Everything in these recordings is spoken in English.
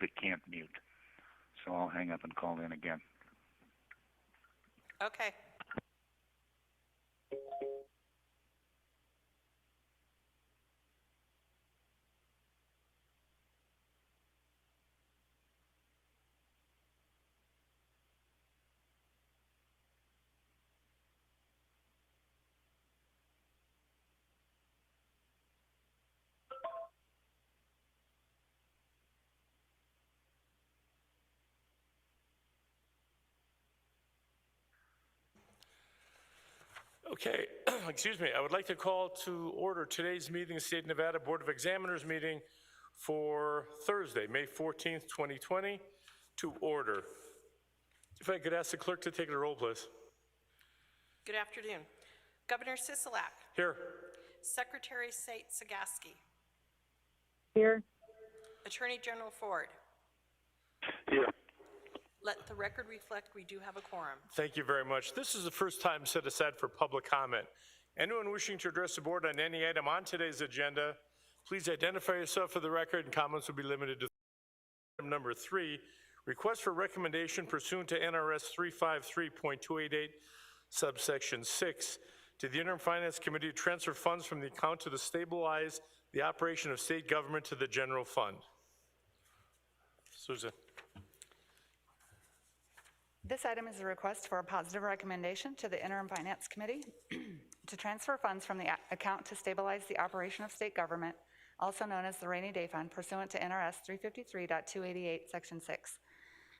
it can't mute. So I'll hang up and call in again. Okay. Okay, excuse me. I would like to call to order today's meeting, State of Nevada Board of Examiners meeting for Thursday, May 14th, 2020, to order. If I could ask the clerk to take the roll, please. Good afternoon. Governor Sisolak. Here. Secretary Sate Sagaski. Here. Attorney General Ford. Here. Let the record reflect we do have a quorum. Thank you very much. This is the first time set aside for public comment. Anyone wishing to address the board on any item on today's agenda, please identify yourself for the record, and comments will be limited to item number 3, request for recommendation pursuant to NRS 353.288, subsection 6, to the Interim Finance Committee to transfer funds from the account to stabilize the operation of state government to the general fund. Susan. This item is a request for a positive recommendation to the Interim Finance Committee to transfer funds from the account to stabilize the operation of state government, also known as the Rainy Day Fund, pursuant to NRS 353.288, Section 6.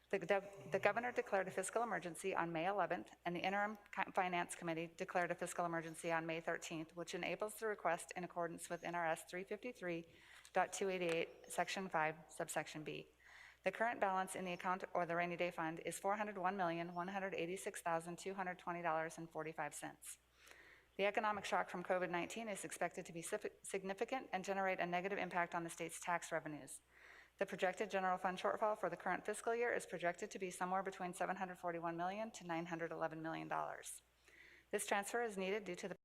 The Governor declared a fiscal emergency on May 11th, and the Interim Finance Committee declared a fiscal emergency on May 13th, which enables the request in accordance with NRS 353.288, Section 5, subsection B. The current balance in the account or the Rainy Day Fund is $401,186,220.45. The economic shock from COVID-19 is expected to be significant and generate a negative impact on the state's tax revenues. The projected general fund shortfall for the current fiscal year is projected to be somewhere between $741 million to $911 million. This transfer is needed due to the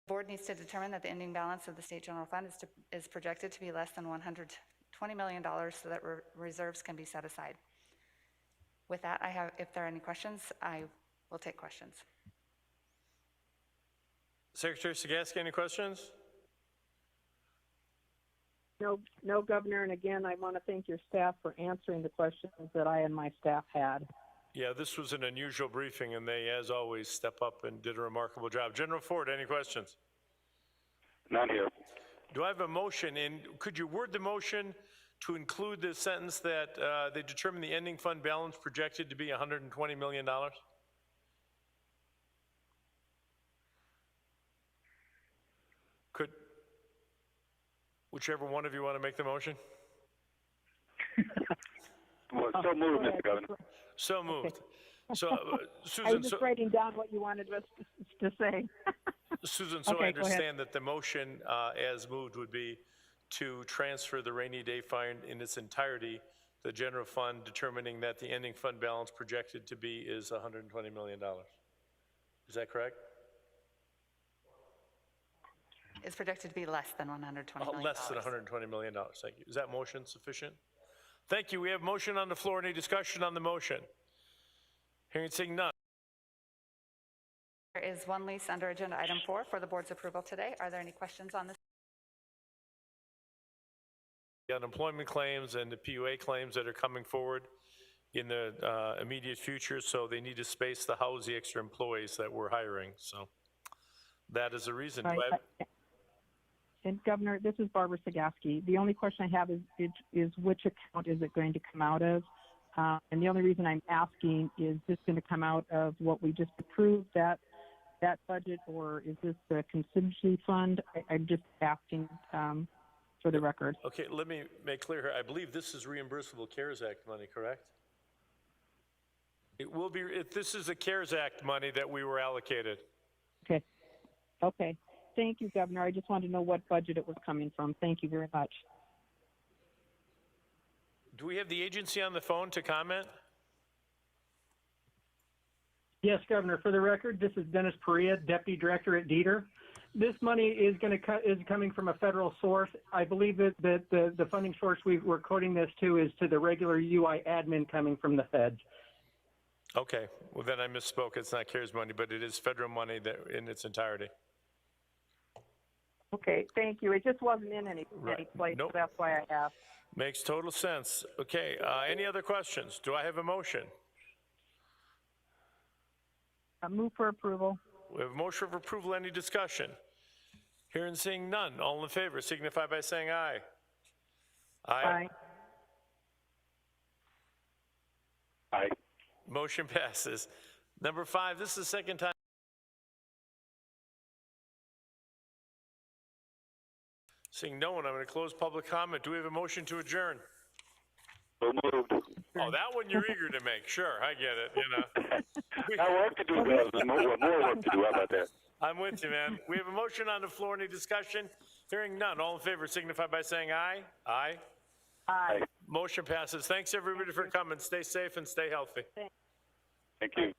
board needs to determine that the ending balance of the state general fund is projected to be less than $120 million so that reserves can be set aside. With that, if there are any questions, I will take questions. Secretary Sagaski, any questions? No, Governor, and again, I want to thank your staff for answering the questions that I and my staff had. Yeah, this was an unusual briefing, and they, as always, step up and did a remarkable job. General Ford, any questions? None here. Do I have a motion? And could you word the motion to include the sentence that they determine the ending fund balance projected to be $120 million? Could whichever one of you want to make the motion? Well, so moved, Mr. Governor. So moved. Okay. So, I Susan, was just writing down what you wanted us to say. Susan, so Okay, I go ahead. understand that the motion as moved would be to transfer the rainy day fund in its entirety, the general fund, determining that the ending fund balance projected to be is $120 million. Is that correct? It's projected to be less than $120 million. Less than $120 million, thank you. Is that motion sufficient? Thank you. We have motion on the floor. Any discussion on the motion? Hearing and seeing none. There is one lease under agenda item 4 for the board's approval today. Are there any questions on this? The unemployment claims and the PUA claims that are coming forward in the immediate future, so they need to space to house the extra employees that we're hiring. So that is the reason. Right. And Governor, this is Barbara Sagaski. The only question I have is which account is it going to come out of? And the only reason I'm asking is this going to come out of what we just approved, that budget, or is this the contingency fund? I'm just asking for the record. Okay, let me make clear here. I believe this is reimbursable CARES Act money, correct? It will be, this is the CARES Act money that we were allocated. Okay. Thank you, Governor. I just wanted to know what budget it was coming from. Thank you very much. Do we have the agency on the phone to comment? Yes, Governor. For the record, this is Dennis Perea, Deputy Director at Dieter. this money is coming from a federal source. I believe that the funding source we're quoting this to is to the regular UI admin coming from the feds. Okay, well then I misspoke. It's not CARES money, but it is federal money that in its entirety. Okay, thank you. It just wasn't in any place, Nope. so that's why I asked. Makes total sense. Okay, any other questions? Do I have a motion? Move for approval. We have a motion for approval. Any discussion? Hearing and seeing none. All in favor signify by saying aye. Aye. Aye. Motion passes. Number 5, this is the second time. Seeing no one, I'm going to close public comment. Do we have a motion to adjourn? So moved. Oh, that one you're eager to make. Sure, I get it, you know. Got work to do, Bill. More work to do. How about that? I'm with you, man. We have a motion on the floor. Any discussion? Hearing none. All in favor signify by saying aye. Aye. Aye. Motion passes. Thanks, everybody, for coming. Stay safe and stay healthy. Thank you.